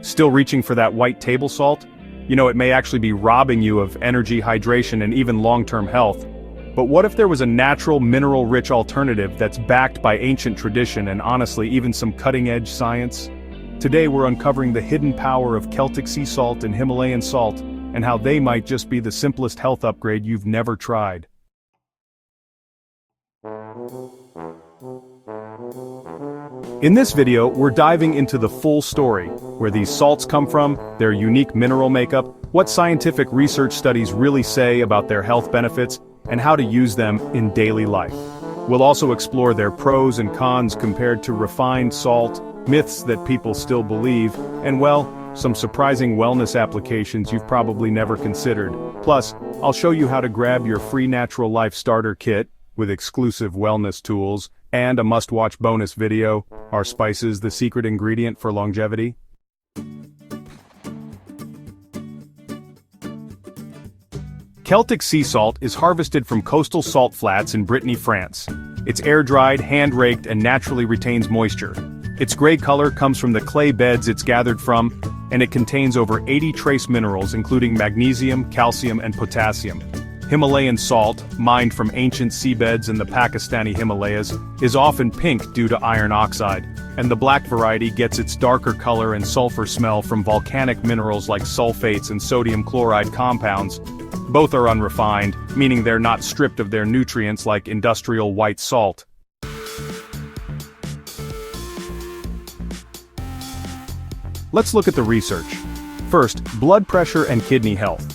Still reaching for that white table salt? It may actually be robbing you of energy, hydration, and even long-term health. But what if there was a natural, mineral-rich alternative that's backed by ancient tradition and honestly even some cutting-edge science? Today we're uncovering the hidden power of Celtic sea salt and Himalayan salt, and how they might just be the simplest health upgrade you've never tried. In this video, we're diving into the full story, where these salts come from, their unique mineral makeup, what scientific research studies really say about their health benefits, and how to use them in daily life. We'll also explore their pros and cons compared to refined salt, myths that people still believe, and some surprising wellness applications you've probably never considered. Plus, I'll show you how to grab your free Natural Life Starter Kit, with exclusive wellness tools, and a must-watch bonus video, Are Spices the Secret Ingredient for Longevity? Celtic sea salt is harvested from coastal salt flats in Brittany, France. It's air-dried, hand-raked, and naturally retains moisture. Its gray color comes from the clay beds it's gathered from, and it contains over 80 trace minerals including magnesium, calcium, and potassium. Himalayan salt, mined from ancient seabeds in the Pakistani Himalayas, is often pink due to iron oxide, and the black variety gets its darker color and sulfur smell from volcanic minerals like sulfates and sodium chloride compounds. Both are unrefined, meaning they're not stripped of their nutrients like industrial white salt. Let's look at the research. First, blood pressure and kidney health.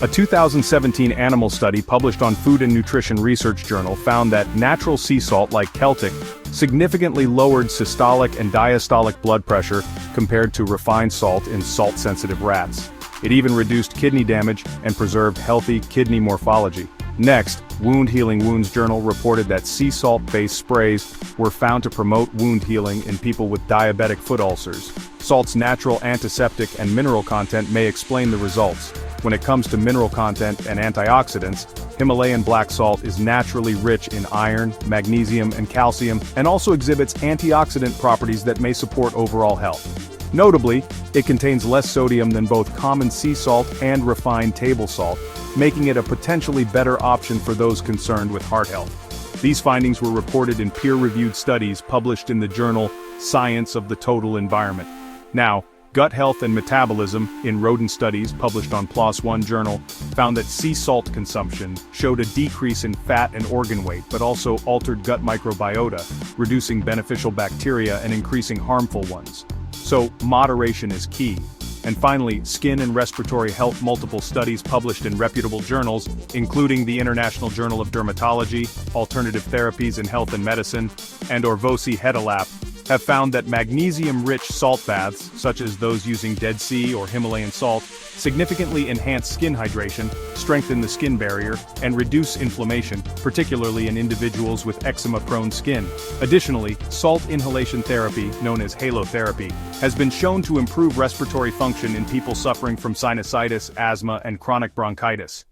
A 2017 animal study published on Food and Nutrition Research Journal found that natural sea salt like Celtic significantly lowered systolic and diastolic blood pressure compared to refined salt in salt-sensitive rats. It even reduced kidney damage and preserved healthy kidney morphology. Next, Wound Healing Wounds Journal reported that sea salt-based sprays were found to promote wound healing in people with diabetic foot ulcers. Salt's natural antiseptic and mineral content may explain the results. When it comes to mineral content and antioxidants, Himalayan black salt is naturally rich in iron, magnesium, and calcium, and also exhibits antioxidant properties that may support overall health. Notably, it contains less sodium than both common sea salt and refined table salt, making it a potentially better option for those concerned with heart health. These findings were reported in peer-reviewed studies published in the journal Science of the Total Environment. Now, Gut Health and Metabolism, in rodent studies published on PLOS One journal, found that sea salt consumption showed a decrease in fat and organ weight but also altered gut microbiota, reducing beneficial bacteria and increasing harmful ones. So, moderation is key. And finally, skin and respiratory health. Multiple studies published in reputable journals, including the International Journal of Dermatology, Alternative Therapies in Health and Medicine, and Orvosi Hedalap, have found that magnesium-rich salt baths, such as those using Dead Sea or Himalayan salt, significantly enhance skin hydration, strengthen the skin barrier, and reduce inflammation, particularly in individuals with eczema-prone skin. Additionally, salt inhalation therapy, known as halotherapy, has been shown to improve respiratory function in people suffering from sinusitis, asthma, and chronic bronchitis.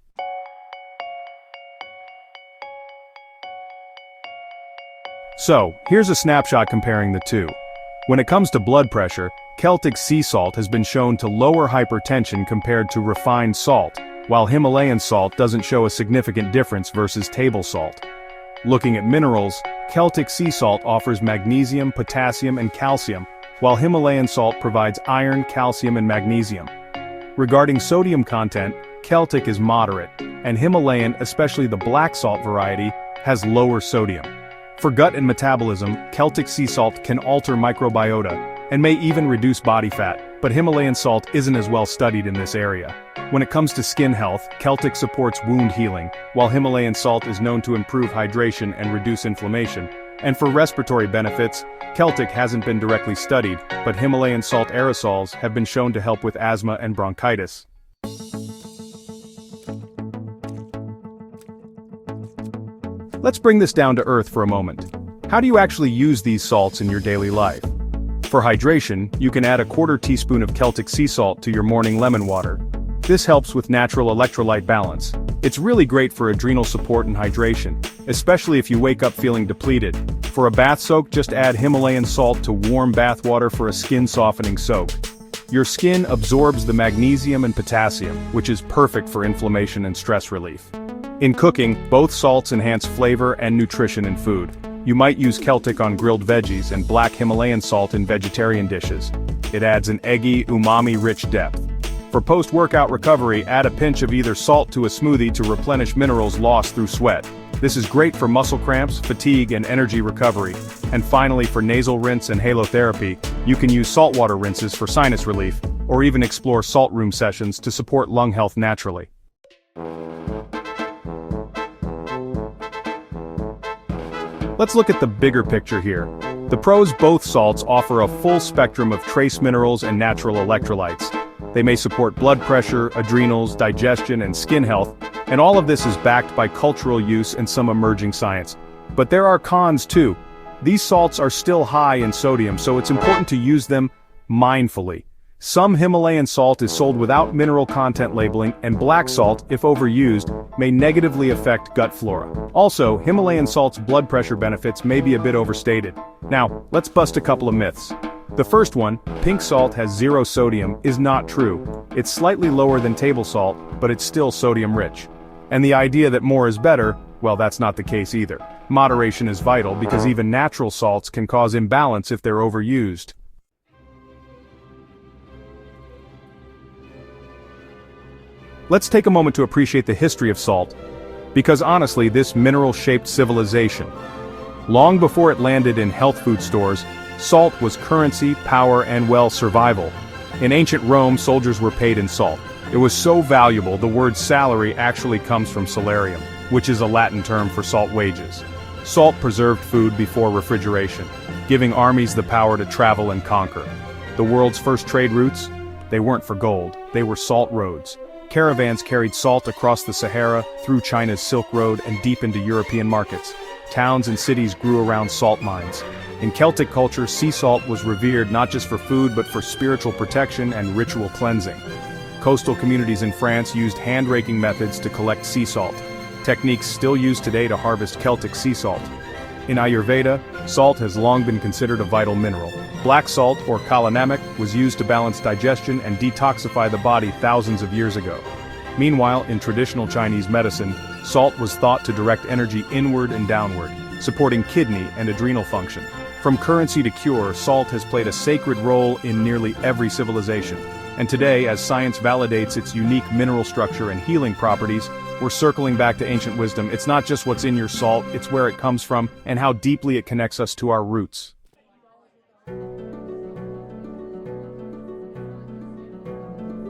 So, here's a snapshot comparing the two. When it comes to blood pressure, Celtic sea salt has been shown to lower hypertension compared to refined salt, while Himalayan salt doesn't show a significant difference versus table salt. Looking at minerals, Celtic sea salt offers magnesium, potassium, and calcium, while Himalayan salt provides iron, calcium, and magnesium. Regarding sodium content, Celtic is moderate, and Himalayan, especially the black salt variety, has lower sodium. For gut and metabolism, Celtic sea salt can alter microbiota, and may even reduce body fat, but Himalayan salt isn't as well studied in this area. When it comes to skin health, Celtic supports wound healing, while Himalayan salt is known to improve hydration and reduce inflammation. And for respiratory benefits, Celtic hasn't been directly studied, but Himalayan salt aerosols have been shown to help with asthma and bronchitis. Let's bring this down to earth for a moment. How do you actually use these salts in your daily life? For hydration, you can add a quarter teaspoon of Celtic sea salt to your morning lemon water. This helps with natural electrolyte balance. It's really great for adrenal support and hydration, especially if you wake up feeling depleted. For a bath soak, just add Himalayan salt to warm bath water for a skin softening soak. Your skin absorbs the magnesium and potassium, which is perfect for inflammation and stress relief. In cooking, both salts enhance flavor and nutrition in food. You might use Celtic on grilled veggies and black Himalayan salt in vegetarian dishes. It adds an eggy, umami-rich depth. For post-workout recovery, add a pinch of either salt to a smoothie to replenish minerals lost through sweat. This is great for muscle cramps, fatigue, and energy recovery. And finally, for nasal rinse and halotherapy, you can use saltwater rinses for sinus relief, or even explore salt room sessions to support lung health naturally. Let's look at the bigger picture here. The pros: both salts offer a full spectrum of trace minerals and natural electrolytes. They may support blood pressure, adrenals, digestion, and skin health, and all of this is backed by cultural use and some emerging science. But there are cons too. These salts are still high in sodium, so it's important to use them mindfully. Some Himalayan salt is sold without mineral content labeling, and black salt, if overused, may negatively affect gut flora. Also, Himalayan salt's blood pressure benefits may be a bit overstated. Now, let's bust a couple of myths. The first one, pink salt has zero sodium, is not true. It's slightly lower than table salt, but it's still sodium-rich. And the idea that more is better, well, that's not the case either. Moderation is vital because even natural salts can cause imbalance if they're overused. Let's take a moment to appreciate the history of salt, because honestly, this mineral-shaped civilization, long before it landed in health food stores, salt was currency, power, and, well, survival. In ancient Rome, soldiers were paid in salt. It was so valuable, the word salary actually comes from salarium, which is a Latin term for salt wages. Salt preserved food before refrigeration, giving armies the power to travel and conquer. The world's first trade routes? They weren't for gold, they were salt roads. Caravans carried salt across the Sahara, through China's Silk Road, and deep into European markets. Towns and cities grew around salt mines. In Celtic culture, sea salt was revered not just for food but for spiritual protection and ritual cleansing. Coastal communities in France used hand-raking methods to collect sea salt, techniques still used today to harvest Celtic sea salt. In Ayurveda, salt has long been considered a vital mineral. Black salt, or kala namak, was used to balance digestion and detoxify the body thousands of years ago. Meanwhile, in traditional Chinese medicine, salt was thought to direct energy inward and downward, supporting kidney and adrenal function. From currency to cure, salt has played a sacred role in nearly every civilization. And today, as science validates its unique mineral structure and healing properties, we're circling back to ancient wisdom. It's not just what's in your salt, it's where it comes from and how deeply it connects us to our roots.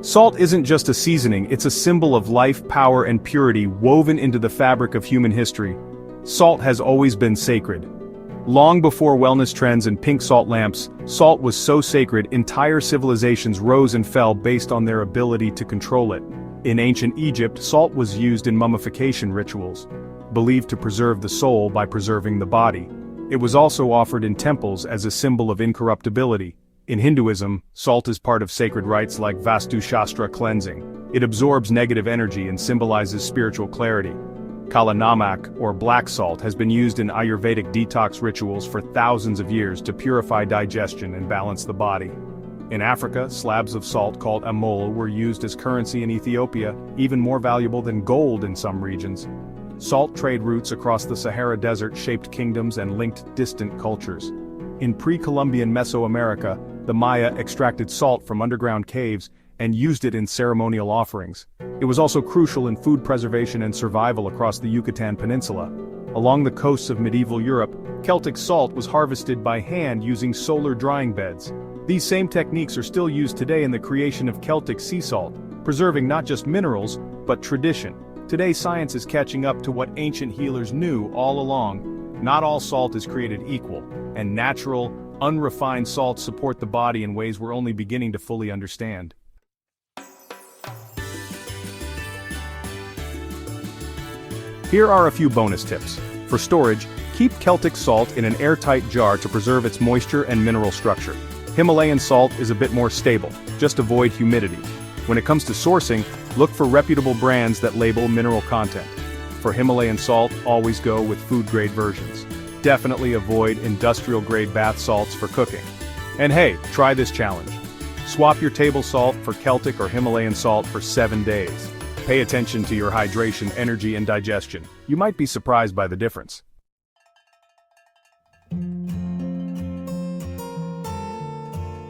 Salt isn't just a seasoning, it's a symbol of life, power, and purity woven into the fabric of human history. Salt has always been sacred. Long before wellness trends and pink salt lamps, salt was so sacred entire civilizations rose and fell based on their ability to control it. In ancient Egypt, salt was used in mummification rituals, believed to preserve the soul by preserving the body. It was also offered in temples as a symbol of incorruptibility. In Hinduism, salt is part of sacred rites like Vastu Shastra cleansing. It absorbs negative energy and symbolizes spiritual clarity. Kala namak, or black salt, has been used in Ayurvedic detox rituals for thousands of years to purify digestion and balance the body. In Africa, slabs of salt called amol were used as currency in Ethiopia, even more valuable than gold in some regions. Salt trade routes across the Sahara Desert shaped kingdoms and linked distant cultures. In pre-Columbian Mesoamerica, the Maya extracted salt from underground caves and used it in ceremonial offerings. It was also crucial in food preservation and survival across the Yucatan Peninsula. Along the coasts of medieval Europe, Celtic salt was harvested by hand using solar drying beds. These same techniques are still used today in the creation of Celtic sea salt, preserving not just minerals, but tradition. Today, science is catching up to what ancient healers knew all along. Not all salt is created equal, and natural, unrefined salts support the body in ways we're only beginning to fully understand. Here are a few bonus tips. For storage, keep Celtic salt in an airtight jar to preserve its moisture and mineral structure. Himalayan salt is a bit more stable, just avoid humidity. When it comes to sourcing, look for reputable brands that label mineral content. For Himalayan salt, always go with food-grade versions. Definitely avoid industrial-grade bath salts for cooking. And hey, try this challenge. Swap your table salt for Celtic or Himalayan salt for 7 days. Pay attention to your hydration, energy, and digestion. You might be surprised by the difference.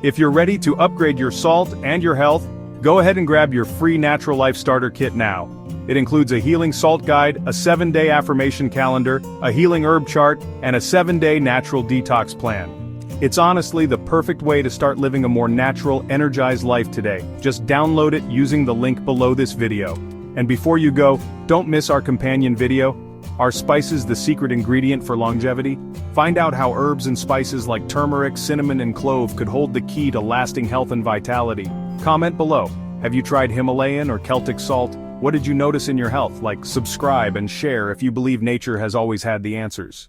If you're ready to upgrade your salt and your health, go ahead and grab your free Natural Life Starter Kit now. It includes a healing salt guide, a 7-day affirmation calendar, a healing herb chart, and a 7-day natural detox plan. It's honestly the perfect way to start living a more natural, energized life today. Just download it using the link below this video. And before you go, don't miss our companion video, Are Spices the Secret Ingredient for Longevity? Find out how herbs and spices like turmeric, cinnamon, and clove could hold the key to lasting health and vitality. Comment below. Have you tried Himalayan or Celtic salt? What did you notice in your health? Subscribe and share if you believe nature has always had the answers.